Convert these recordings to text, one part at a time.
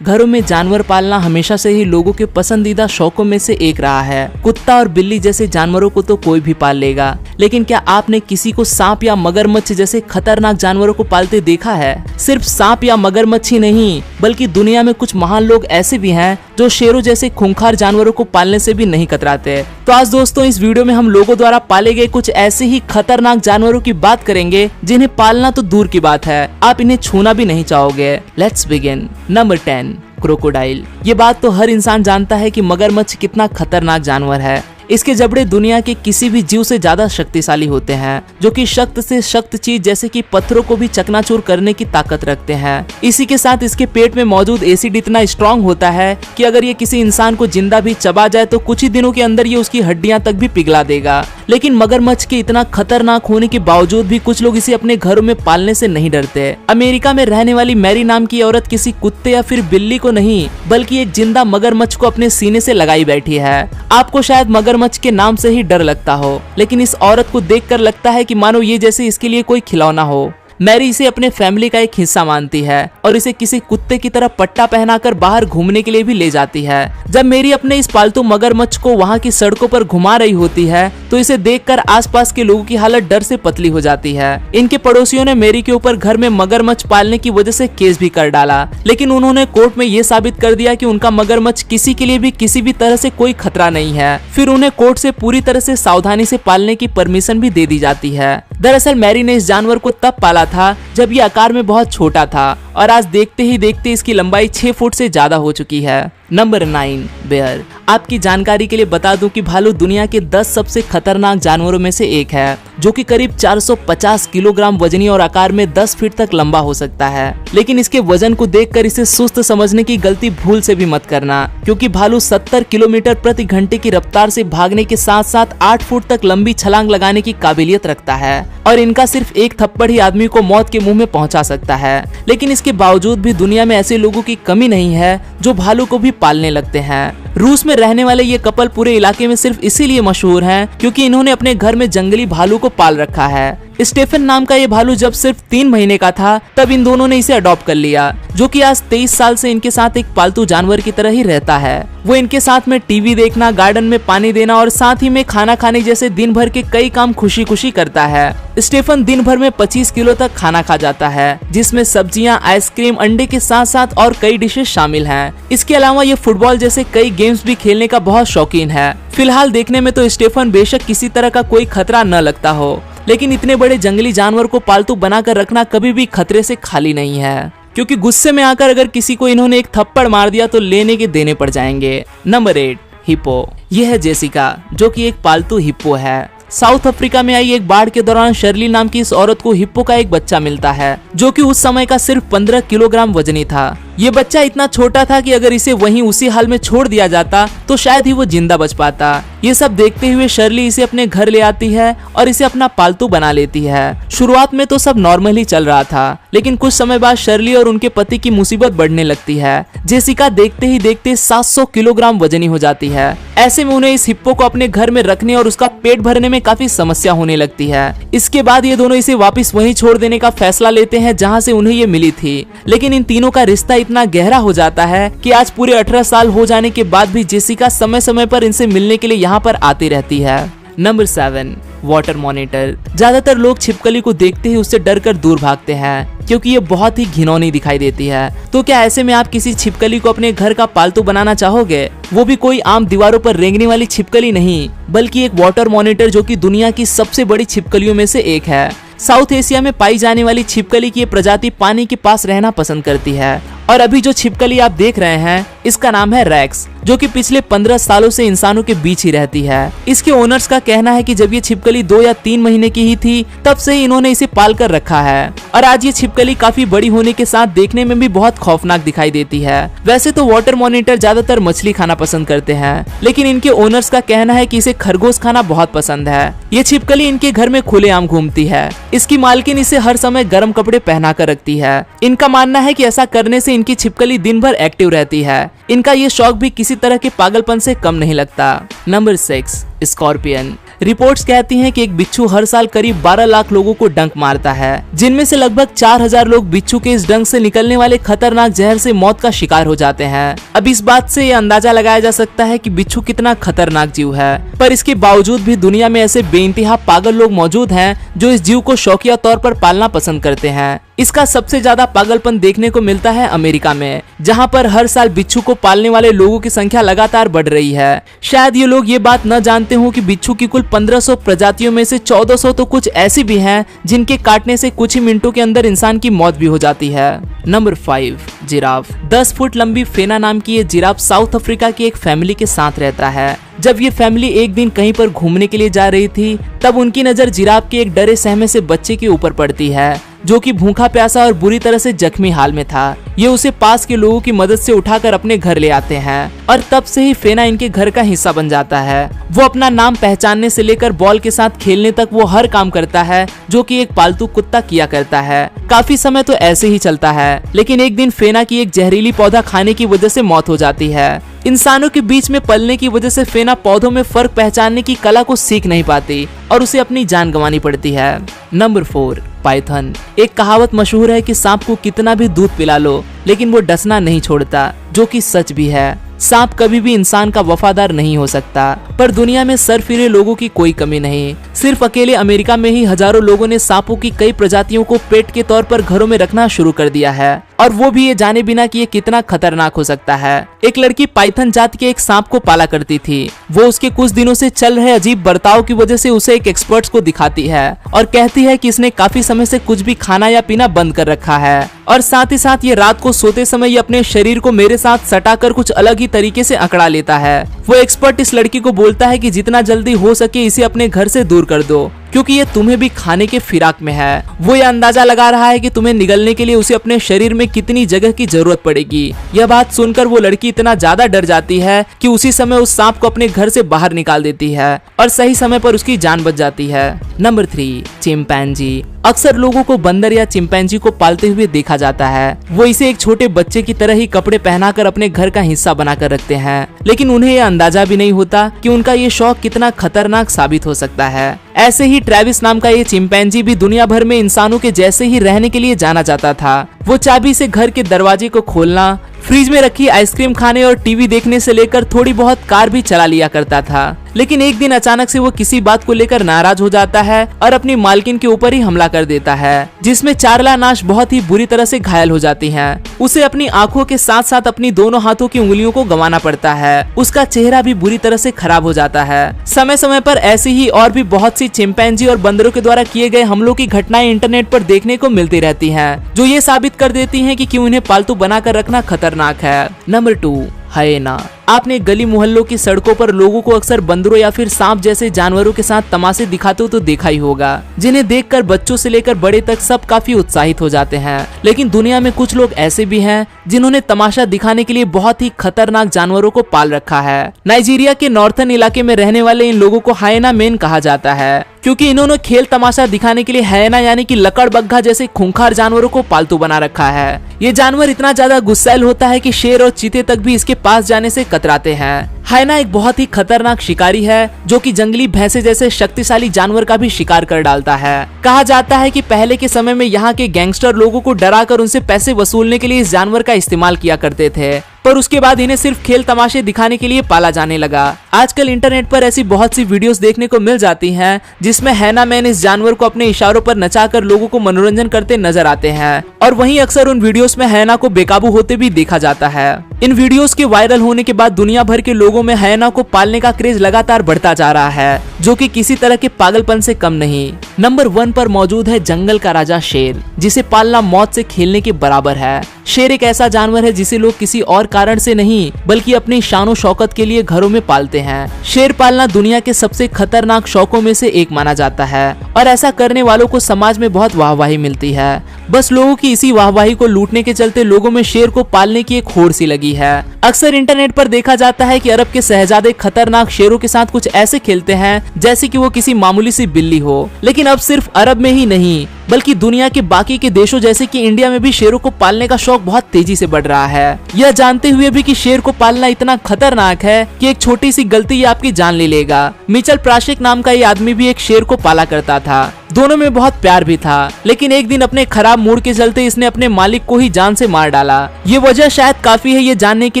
घरों में जानवर पालना हमेशा से ही लोगों के पसंदीदा शौकों में से एक रहा है। कुत्ता और बिल्ली जैसे जानवरों को तो कोई भी पाल लेगा, लेकिन क्या आपने किसी को सांप या मगरमच्छ जैसे खतरनाक जानवरों को पालते देखा है? सिर्फ सांप या मगरमच्छ ही नहीं, बल्कि दुनिया में कुछ महान लोग ऐसे भी हैं जो शेरों जैसे खूंखार जानवरों को पालने से भी नहीं कतराते। तो आज दोस्तों इस वीडियो में हम लोगों द्वारा पाले गए कुछ ऐसे ही खतरनाक जानवरों की बात करेंगे जिन्हें पालना तो दूर की बात है, आप इन्हें छूना भी नहीं चाहोगे। Let's begin. Number 10, crocodile. ये बात तो हर इंसान जानता है कि मगरमच्छ कितना खतरनाक जानवर है। इसके जबड़े दुनिया के किसी भी जीव से ज्यादा शक्तिशाली होते हैं, जो कि सख्त से सख्त चीज जैसे कि पत्थरों को भी चकनाचूर करने की ताकत रखते हैं। इसी के साथ इसके पेट में मौजूद एसिड इतना स्ट्रांग होता है कि अगर ये किसी इंसान को जिंदा भी चबा जाए तो कुछ ही दिनों के अंदर ये उसकी हड्डियां तक भी पिघला देगा। लेकिन मगरमच्छ के इतना खतरनाक होने के बावजूद भी कुछ लोग इसे अपने घरों में पालने से नहीं डरते। अमेरिका में रहने वाली मैरी नाम की औरत किसी कुत्ते या फिर बिल्ली को नहीं, बल्कि एक जिंदा मगरमच्छ को अपने सीने से लगाई बैठी है। आपको शायद मगरमच्छ के नाम से ही डर लगता हो, लेकिन इस औरत को देखकर लगता है कि मानो ये जैसे इसके लिए कोई खिलौना हो। मैरी इसे अपने फैमिली का एक हिस्सा मानती है और इसे किसी कुत्ते की तरह पट्टा पहनाकर बाहर घूमने के लिए भी ले जाती है। जब मैरी अपने इस पालतू मगरमच्छ को वहाँ की सड़कों पर घुमा रही होती है तो इसे देखकर आसपास के लोगों की हालत डर से पतली हो जाती है। इनके पड़ोसियों ने मैरी के ऊपर घर में मगरमच्छ पालने की वजह से केस भी कर डाला, लेकिन उन्होंने कोर्ट में ये साबित कर दिया कि उनका मगरमच्छ किसी के लिए भी किसी भी तरह से कोई खतरा नहीं है। फिर उन्हें कोर्ट से पूरी तरह से सावधानी से पालने की परमिशन भी दे दी जाती है। दरअसल मैरी ने इस जानवर को तब पाला था जब ये आकार में बहुत छोटा था और आज देखते ही देखते इसकी लंबाई 6 फुट से ज्यादा हो चुकी है। नंबर 9, बेयर। आपकी जानकारी के लिए बता दूं कि भालू दुनिया के 10 सबसे खतरनाक जानवरों में से एक है, जो कि करीब 450 किलोग्राम वजनी और आकार में 10 फीट तक लंबा हो सकता है। लेकिन इसके वजन को देखकर इसे सुस्त समझने की गलती भूल से भी मत करना, क्योंकि भालू 70 किलोमीटर प्रति घंटे की रफ्तार से भागने के साथ साथ 8 फुट तक लंबी छलांग लगाने की काबिलियत रखता है और इनका सिर्फ एक थप्पड़ ही आदमी को मौत के मुंह में पहुंचा सकता है। लेकिन इसके बावजूद भी दुनिया में ऐसे लोगों की कमी नहीं है जो भालू को भी पालने लगते हैं। रूस में रहने वाले ये कपल पूरे इलाके में सिर्फ इसीलिए मशहूर हैं क्योंकि इन्होंने अपने घर में जंगली भालू को पाल रखा है। स्टेफन नाम का ये भालू जब सिर्फ 3 महीने का था तब इन दोनों ने इसे अडॉप्ट कर लिया, जो कि आज 23 साल से इनके साथ एक पालतू जानवर की तरह ही रहता है। वो इनके साथ में टीवी देखना, गार्डन में पानी देना और साथ ही में खाना खाने जैसे दिन भर के कई काम खुशी खुशी करता है। स्टेफन दिन भर में 25 किलो तक खाना खा जाता है, जिसमें सब्जियां, आइसक्रीम, अंडे के साथ साथ और कई डिशेस शामिल हैं। इसके अलावा ये फुटबॉल जैसे कई गेम्स भी खेलने का बहुत शौकीन है। फिलहाल देखने में तो स्टेफन बेशक किसी तरह का कोई खतरा न लगता हो, लेकिन इतने बड़े जंगली जानवर को पालतू बनाकर रखना कभी भी खतरे से खाली नहीं है, क्योंकि गुस्से में आकर अगर किसी को इन्होंने एक थप्पड़ मार दिया तो लेने के देने पड़ जाएंगे। Number 8, hippo. यह है जेसिका, जो कि एक पालतू हिप्पो है। साउथ अफ्रीका में आई एक बाढ़ के दौरान शर्ली नाम की इस औरत को हिप्पो का एक बच्चा मिलता है, जो कि उस समय का सिर्फ 15 किलोग्राम वजनी था। ये बच्चा इतना छोटा था कि अगर इसे वहीं उसी हाल में छोड़ दिया जाता तो शायद ही वो जिंदा बच पाता। ये सब देखते हुए शर्ली इसे अपने घर ले आती है और इसे अपना पालतू बना लेती है। शुरुआत में तो सब नॉर्मल ही चल रहा था, लेकिन कुछ समय बाद शर्ली और उनके पति की मुसीबत बढ़ने लगती है। जेसिका देखते ही देखते 700 किलोग्राम वजनी हो जाती है। ऐसे में उन्हें इस हिप्पो को अपने घर में रखने और उसका पेट भरने में काफी समस्या होने लगती है। इसके बाद ये दोनों इसे वापस वहीं छोड़ देने का फैसला लेते हैं जहाँ से उन्हें ये मिली थी। लेकिन इन तीनों का रिश्ता इतना गहरा हो जाता है कि आज पूरे 18 साल हो जाने के बाद भी जेसिका समय समय पर इनसे मिलने के लिए यहाँ पर आती रहती है। Number 7, water monitor. ज्यादातर लोग छिपकली को देखते ही उससे डरकर दूर भागते हैं, क्योंकि ये बहुत ही घिनौनी दिखाई देती है। तो क्या ऐसे में आप किसी छिपकली को अपने घर का पालतू बनाना चाहोगे? वो भी कोई आम दीवारों पर रेंगने वाली छिपकली नहीं, बल्कि एक वाटर मॉनिटर, जो कि दुनिया की सबसे बड़ी छिपकलियों में से एक है। साउथ एशिया में पाई जाने वाली छिपकली की ये प्रजाति पानी के पास रहना पसंद करती है और अभी जो छिपकली आप देख रहे हैं इसका नाम है रैक्स, जो कि पिछले 15 सालों से इंसानों के बीच ही रहती है। इसके ओनर्स का कहना है कि जब ये छिपकली 2 या 3 महीने की ही थी तब से ही इन्होंने इसे पाल कर रखा है और आज ये छिपकली काफी बड़ी होने के साथ देखने में भी बहुत खौफनाक दिखाई देती है। वैसे तो वाटर मॉनिटर ज्यादातर मछली खाना पसंद करते हैं, लेकिन इनके ओनर्स का कहना है कि इसे खरगोश खाना बहुत पसंद है। ये छिपकली इनके घर में खुलेआम घूमती है। इसकी मालकिन इसे हर समय गर्म कपड़े पहना कर रखती है। इनका मानना है कि ऐसा करने से इनकी छिपकली दिन भर एक्टिव रहती है। इनका ये शौक भी किसी तरह के पागलपन से कम नहीं लगता। Number 6, scorpion. रिपोर्ट्स कहती हैं कि एक बिच्छू हर साल करीब 12 लाख लोगों को डंक मारता है, जिनमें से लगभग 4000 लोग बिच्छू के इस डंक से निकलने वाले खतरनाक जहर से मौत का शिकार हो जाते हैं। अब इस बात से यह अंदाजा लगाया जा सकता है कि बिच्छू कितना खतरनाक जीव है, पर इसके बावजूद भी दुनिया में ऐसे बेइंतहा पागल लोग मौजूद हैं जो इस जीव को शौकिया तौर पर पालना पसंद करते हैं। इसका सबसे ज्यादा पागलपन देखने को मिलता है अमेरिका में, जहां पर हर साल बिच्छू को पालने वाले लोगों की संख्या लगातार बढ़ रही है। शायद ये लोग ये बात न जानते हो कि बिच्छू की कुल 1500 प्रजातियों में से 1400 तो कुछ ऐसी भी हैं जिनके काटने से कुछ ही मिनटों के अंदर इंसान की मौत भी हो जाती है। Number 5, giraffe. 10 फुट लंबी फेना नाम की ये जिराफ साउथ अफ्रीका की एक फैमिली के साथ रहता है। जब ये फैमिली एक दिन कहीं पर घूमने के लिए जा रही थी, तब उनकी नजर जिराफ के एक डरे सहमे से बच्चे के ऊपर पड़ती है, जो कि भूखा प्यासा और बुरी तरह से जख्मी हाल में था। ये उसे पास के लोगों की मदद से उठाकर अपने घर ले आते हैं और तब से ही फेना इनके घर का हिस्सा बन जाता है। वो अपना नाम पहचानने से लेकर बॉल के साथ खेलने तक वो हर काम करता है जो कि एक पालतू कुत्ता किया करता है। काफी समय तो ऐसे ही चलता है, लेकिन एक दिन फेना की एक जहरीली पौधा खाने की वजह से मौत हो जाती है। इंसानों के बीच में पलने की वजह से फेना पौधों में फर्क पहचानने की कला को सीख नहीं पाती और उसे अपनी जान गंवानी पड़ती है। Number 4, Python. एक कहावत मशहूर है कि सांप को कितना भी दूध पिला लो लेकिन वो डसना नहीं छोड़ता, जो कि सच भी है। सांप कभी भी इंसान का वफादार नहीं हो सकता, पर दुनिया में सरफिरे लोगों की कोई कमी नहीं। सिर्फ अकेले अमेरिका में ही हजारों लोगों ने सांपों की कई प्रजातियों को पेट के तौर पर घरों में रखना शुरू कर दिया है, और वो भी ये जाने बिना कि ये कितना खतरनाक हो सकता है। एक लड़की पाइथन जाति के एक सांप को पाला करती थी। वो उसके कुछ दिनों से चल रहे अजीब बर्ताव की वजह से उसे एक एक्सपर्ट्स को दिखाती है और कहती है कि इसने काफी समय से कुछ भी खाना या पीना बंद कर रखा है, और साथ ही साथ ये रात को सोते समय ये अपने शरीर को मेरे साथ सटाकर कुछ अलग ही तरीके से अकड़ा लेता है। वो एक्सपर्ट इस लड़की को बोलता है कि जितना जल्दी हो सके इसे अपने घर से दूर कर दो, क्योंकि ये तुम्हें भी खाने के फिराक में है। वो ये अंदाजा लगा रहा है कि तुम्हें निगलने के लिए उसे अपने शरीर में कितनी जगह की जरूरत पड़ेगी। यह बात सुनकर वो लड़की इतना ज्यादा डर जाती है कि उसी समय उस सांप को अपने घर से बाहर निकाल देती है और सही समय पर उसकी जान बच जाती है। Number 3, chimpanzee. अक्सर लोगों को बंदर या चिंपैंजी को पालते हुए देखा जाता है। वो इसे एक छोटे बच्चे की तरह ही कपड़े पहनाकर अपने घर का हिस्सा बनाकर रखते हैं, लेकिन उन्हें यह अंदाजा भी नहीं होता कि उनका ये शौक कितना खतरनाक साबित हो सकता है। ऐसे ही ट्रेविस नाम का ये चिंपैंजी भी दुनिया भर में इंसानों के जैसे ही रहने के लिए जाना जाता था। वो चाबी से घर के दरवाजे को खोलना, फ्रिज में रखी आइसक्रीम खाने और टीवी देखने से लेकर थोड़ी बहुत कार भी चला लिया करता था। लेकिन एक दिन अचानक से वो किसी बात को लेकर नाराज हो जाता है और अपनी मालकिन के ऊपर ही हमला कर देता है, जिसमें चारला नाश बहुत ही बुरी तरह से घायल हो जाती हैं। उसे अपनी आंखों के साथ साथ अपनी दोनों हाथों की उंगलियों को गंवाना पड़ता है। उसका चेहरा भी बुरी तरह से खराब हो जाता है। समय समय पर ऐसी ही और भी बहुत सी चिंपैंजी और बंदरों के द्वारा किए गए हमलों की घटनाएं इंटरनेट पर देखने को मिलती रहती हैं, जो ये साबित कर देती हैं कि क्यों इन्हें पालतू बनाकर रखना खतरनाक है। नंबर 2, हायेना। आपने गली मोहल्लों की सड़कों पर लोगों को अक्सर बंदरों या फिर सांप जैसे जानवरों के साथ तमाशे दिखाते हो तो देखा ही होगा, जिन्हें देखकर बच्चों से लेकर बड़े तक सब काफी उत्साहित हो जाते हैं। लेकिन दुनिया में कुछ लोग ऐसे भी हैं जिन्होंने तमाशा दिखाने के लिए बहुत ही खतरनाक जानवरों को पाल रखा है। नाइजीरिया के नॉर्थर्न इलाके में रहने वाले इन लोगों को हायेना मैन कहा जाता है, क्योंकि इन्होंने खेल तमाशा दिखाने के लिए हायेना यानी कि लकड़बग्घा जैसे खूंखार जानवरों को पालतू बना रखा है। ये जानवर इतना ज्यादा गुस्सैल होता है कि शेर और चीते तक भी इसके पास जाने से कतराते हैं। हायेना एक बहुत ही खतरनाक शिकारी है, जो कि जंगली भैंसे जैसे शक्तिशाली जानवर का भी शिकार कर डालता है। कहा जाता है कि पहले के समय में यहाँ के गैंगस्टर लोगों को डराकर उनसे पैसे वसूलने के लिए इस जानवर का इस्तेमाल किया करते थे, पर उसके बाद इन्हें सिर्फ खेल तमाशे दिखाने के लिए पाला जाने लगा। आजकल इंटरनेट पर ऐसी बहुत सी वीडियोस देखने को मिल जाती हैं, जिसमें हायेना मैन इस जानवर को अपने इशारों पर नचाकर लोगों को मनोरंजन करते नजर आते हैं, और वहीं अक्सर उन वीडियोस में हायेना को बेकाबू होते भी देखा जाता है। इन वीडियोस के वायरल होने के बाद दुनिया भर के लोगों में हायेना को पालने का क्रेज लगातार बढ़ता जा रहा है, जो कि किसी तरह के पागलपन से कम नहीं। नंबर 1 पर मौजूद है जंगल का राजा शेर, जिसे पालना मौत से खेलने के बराबर है। शेर एक ऐसा जानवर है जिसे लोग किसी और कारण से नहीं बल्कि अपनी शान और शौकत के लिए घरों में पालते हैं। शेर पालना दुनिया के सबसे खतरनाक शौकों में से एक माना जाता है, और ऐसा करने वालों को समाज में बहुत वाहवाही मिलती है। बस लोगों की इसी वाहवाही को लूटने के चलते लोगों में शेर को पालने की एक होड़ सी लगी की है। अक्सर इंटरनेट पर देखा जाता है कि अरब के शहजादे खतरनाक शेरों के साथ कुछ ऐसे खेलते हैं जैसे कि वो किसी मामूली सी बिल्ली हो। लेकिन अब सिर्फ अरब में ही नहीं बल्कि दुनिया के बाकी के देशों जैसे कि इंडिया में भी शेरों को पालने का शौक बहुत तेजी से बढ़ रहा है। यह जानते हुए भी कि शेर को पालना इतना खतरनाक है कि एक छोटी सी गलती ये आपकी जान ले लेगा। मिचेल प्राशिक नाम का ये आदमी भी एक शेर को पाला करता था। दोनों में बहुत प्यार भी था, लेकिन एक दिन अपने खराब मूड के चलते इसने अपने मालिक को ही जान से मार डाला। ये वजह शायद काफी है ये जानने के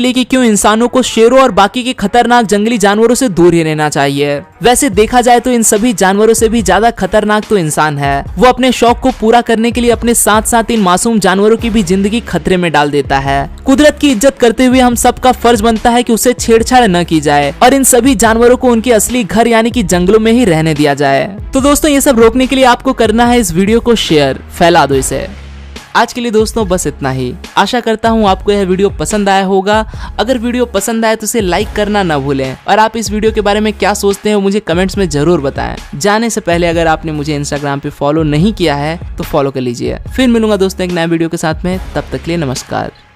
लिए कि क्यों इंसानों को शेरों और बाकी के खतरनाक जंगली जानवरों से दूर ही रहना चाहिए। वैसे देखा जाए तो इन सभी जानवरों से भी ज्यादा खतरनाक तो इंसान है। वो अपने शौक को पूरा करने के लिए अपने साथ साथ इन मासूम जानवरों की भी जिंदगी खतरे में डाल देता है। कुदरत की इज्जत करते हुए हम सबका फर्ज बनता है कि उसे छेड़छाड़ न की जाए और इन सभी जानवरों को उनके असली घर यानी कि जंगलों में ही रहने दिया जाए। तो दोस्तों ये सब रोकने के लिए आपको करना है इस वीडियो को शेयर, फैला दो इसे। आज के लिए दोस्तों बस इतना ही। आशा करता हूँ आपको यह वीडियो पसंद आया होगा। अगर वीडियो पसंद आए तो इसे लाइक करना ना भूलें और आप इस वीडियो के बारे में क्या सोचते हैं मुझे कमेंट्स में जरूर बताएं। जाने से पहले अगर आपने मुझे इंस्टाग्राम पे फॉलो नहीं किया है तो फॉलो कर लीजिए। फिर मिलूंगा दोस्तों एक नए वीडियो के साथ में, तब तक के लिए नमस्कार।